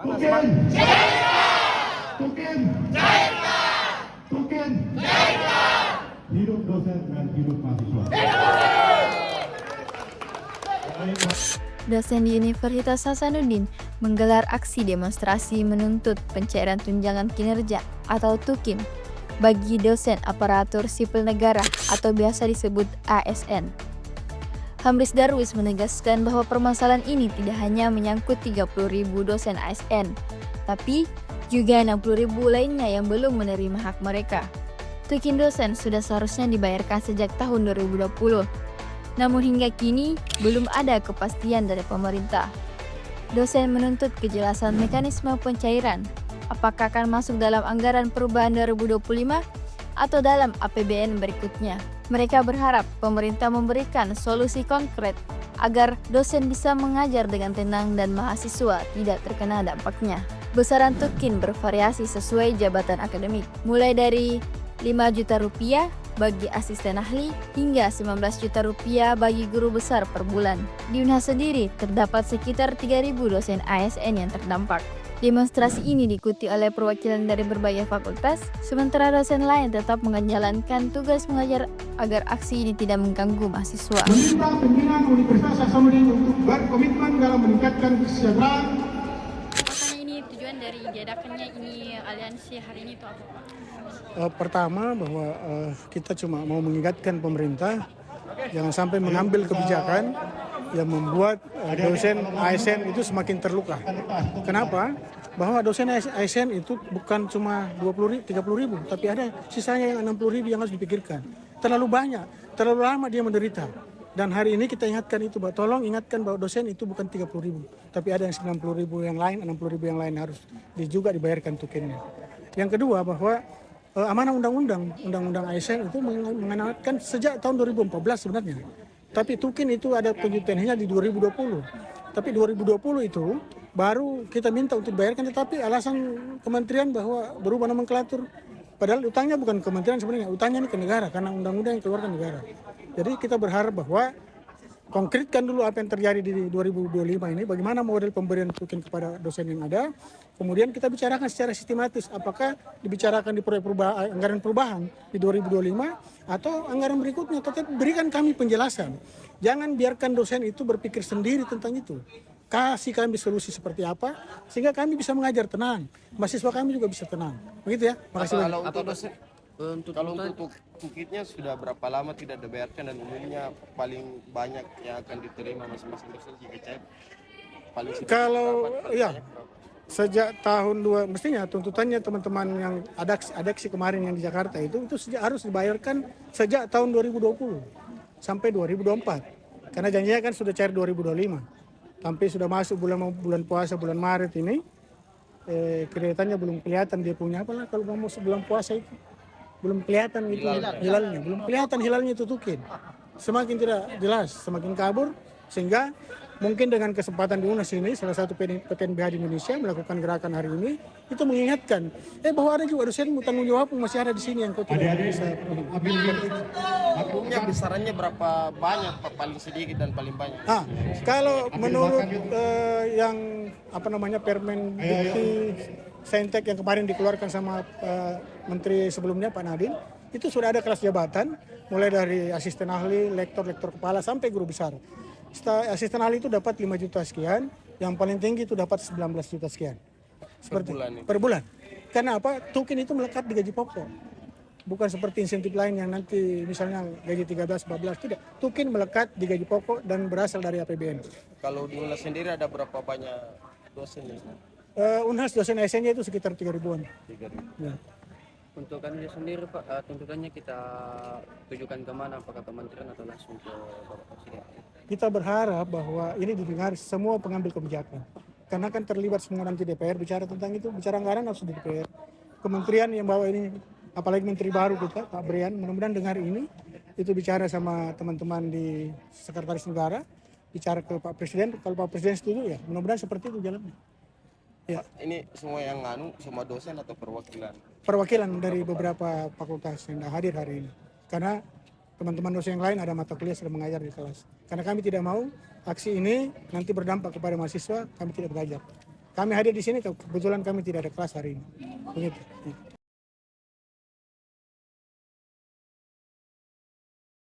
Tukin Tukin Tukin hidup dosen dan hidup mahasiswa. Dosen di Universitas Hasanuddin menggelar aksi demonstrasi menuntut pencairan tunjangan kinerja atau TUKIN bagi dosen aparatur sipil negara atau biasa disebut ASN. Hamris Darwis menegaskan bahwa permasalahan ini tidak hanya menyangkut 30.000 dosen ASN, tapi juga 60.000 lainnya yang belum menerima hak mereka. TUKIN dosen sudah seharusnya dibayarkan sejak tahun 2020. Namun hingga kini belum ada kepastian dari pemerintah. Dosen menuntut kejelasan mekanisme pencairan, apakah akan masuk dalam anggaran perubahan 2025 atau dalam APBN berikutnya. Mereka berharap pemerintah memberikan solusi konkret agar dosen bisa mengajar dengan tenang dan mahasiswa tidak terkena dampaknya. Besaran TUKIN bervariasi sesuai jabatan akademik, mulai dari 5 juta rupiah bagi asisten ahli hingga 19 juta rupiah bagi guru besar per bulan. Di Unhas sendiri terdapat sekitar 3.000 dosen ASN yang terdampak. Demonstrasi ini diikuti oleh perwakilan dari berbagai fakultas, sementara dosen lain tetap menjalankan tugas mengajar agar aksi ini tidak mengganggu mahasiswa. Meminta pimpinan Universitas Hasanuddin untuk berkomitmen dalam meningkatkan kesejahteraan. Apakah ini tujuan dari diadakannya ini aliansi hari ini itu apa, Pak? Pertama bahwa kita cuma mau mengingatkan pemerintah jangan sampai mengambil kebijakan yang membuat dosen ASN itu semakin terluka. Kenapa? Bahwa dosen ASN itu bukan cuma 30.000, tapi ada sisanya yang 60.000 yang harus dipikirkan. Terlalu banyak, terlalu lama dia menderita. Dan hari ini kita ingatkan itu, bahwa tolong ingatkan bahwa dosen itu bukan 30.000, tapi ada yang 90.000 yang lain, 60.000 yang lain harus juga dibayarkan tukinnya. Yang kedua bahwa amanah undang-undang ASN itu mengenalkan sejak tahun 2014 sebenarnya. Tapi TUKIN itu ada penelitiannya di 2020. Tapi 2020 itu baru kita minta untuk dibayarkan, tetapi alasan kementerian bahwa berubah nomenklatur. Padahal utangnya bukan kementerian sebenarnya, utangnya ini ke negara karena undang-undang yang keluarkan negara. Jadi kita berharap bahwa konkretkan dulu apa yang terjadi di 2025 ini, bagaimana model pemberian TUKIN kepada dosen yang ada. Kemudian kita bicarakan secara sistematis, apakah dibicarakan di proyek anggaran perubahan di 2025 atau anggaran berikutnya. Tetap berikan kami penjelasan. Jangan biarkan dosen itu berpikir sendiri tentang itu. Kasih kami solusi seperti apa, sehingga kami bisa mengajar tenang. Mahasiswa kami juga bisa tenang. Begitu ya, makasih banyak. Kalau untuk TUKINnya sudah berapa lama tidak dibayarkan dan umumnya paling banyak yang akan diterima masing-masing dosen jika cair? Kalau ya sejak tahun mestinya tuntutannya teman-teman yang adaksi kemarin yang di Jakarta itu harus dibayarkan sejak tahun 2020 sampai 2024. Karena janjinya kan sudah cair 2025. Sampai sudah masuk bulan puasa bulan Maret ini, kelihatannya belum kelihatan dia punya apalah kalau mau masuk bulan puasa itu. Belum kelihatan itu hilalnya, belum kelihatan hilalnya itu TUKIN. Semakin tidak jelas, semakin kabur, sehingga mungkin dengan kesempatan di UNAS ini, salah satu PTNBH di Indonesia melakukan gerakan hari ini, itu mengingatkan, bahwa ada juga dosen tanggung jawab masih ada di sini yang kau tidak bisa. Umumnya besarannya berapa banyak, Pak? Paling sedikit dan paling banyak? Kalau menurut yang Permen Dikti Saintek yang kemarin dikeluarkan sama Menteri sebelumnya Pak Nadiem, itu sudah ada kelas jabatan, mulai dari asisten ahli, lektor kepala sampai guru besar. Asisten ahli itu dapat 5 juta sekian, yang paling tinggi itu dapat 19 juta sekian. Per bulan. Karena apa? TUKIN itu melekat di gaji pokok. Bukan seperti insentif lain yang nanti misalnya gaji 13, 14, tidak. TUKIN melekat di gaji pokok dan berasal dari APBN. Kalau di UNAS sendiri ada berapa banyak dosen? Unhas dosen ASN-nya itu sekitar 3.000-an. Ya. Untuk kami sendiri Pak, tuntutannya kita tujukan kemana? Apakah kementerian atau langsung ke Bapak Presiden? Kita berharap bahwa ini didengar semua pengambil kebijakan. Karena kan terlibat semua nanti DPR bicara tentang itu, bicara anggaran harus di DPR. Kementerian yang bawa ini, apalagi menteri baru kita, Pak Brian, mudah-mudahan dengar ini, itu bicara sama teman-teman di Sekretaris Negara, bicara ke Pak Presiden, kalau Pak Presiden setuju ya, mudah-mudahan seperti itu jalannya. Ya. Ini semua yang semua dosen atau perwakilan? Perwakilan dari beberapa fakultas yang hadir hari ini. Karena teman-teman dosen yang lain ada mata kuliah sedang mengajar di kelas. Karena kami tidak mau aksi ini nanti berdampak kepada mahasiswa, kami tidak belajar. kami hadir di sini kebetulan kami tidak ada kelas hari ini. Begitu.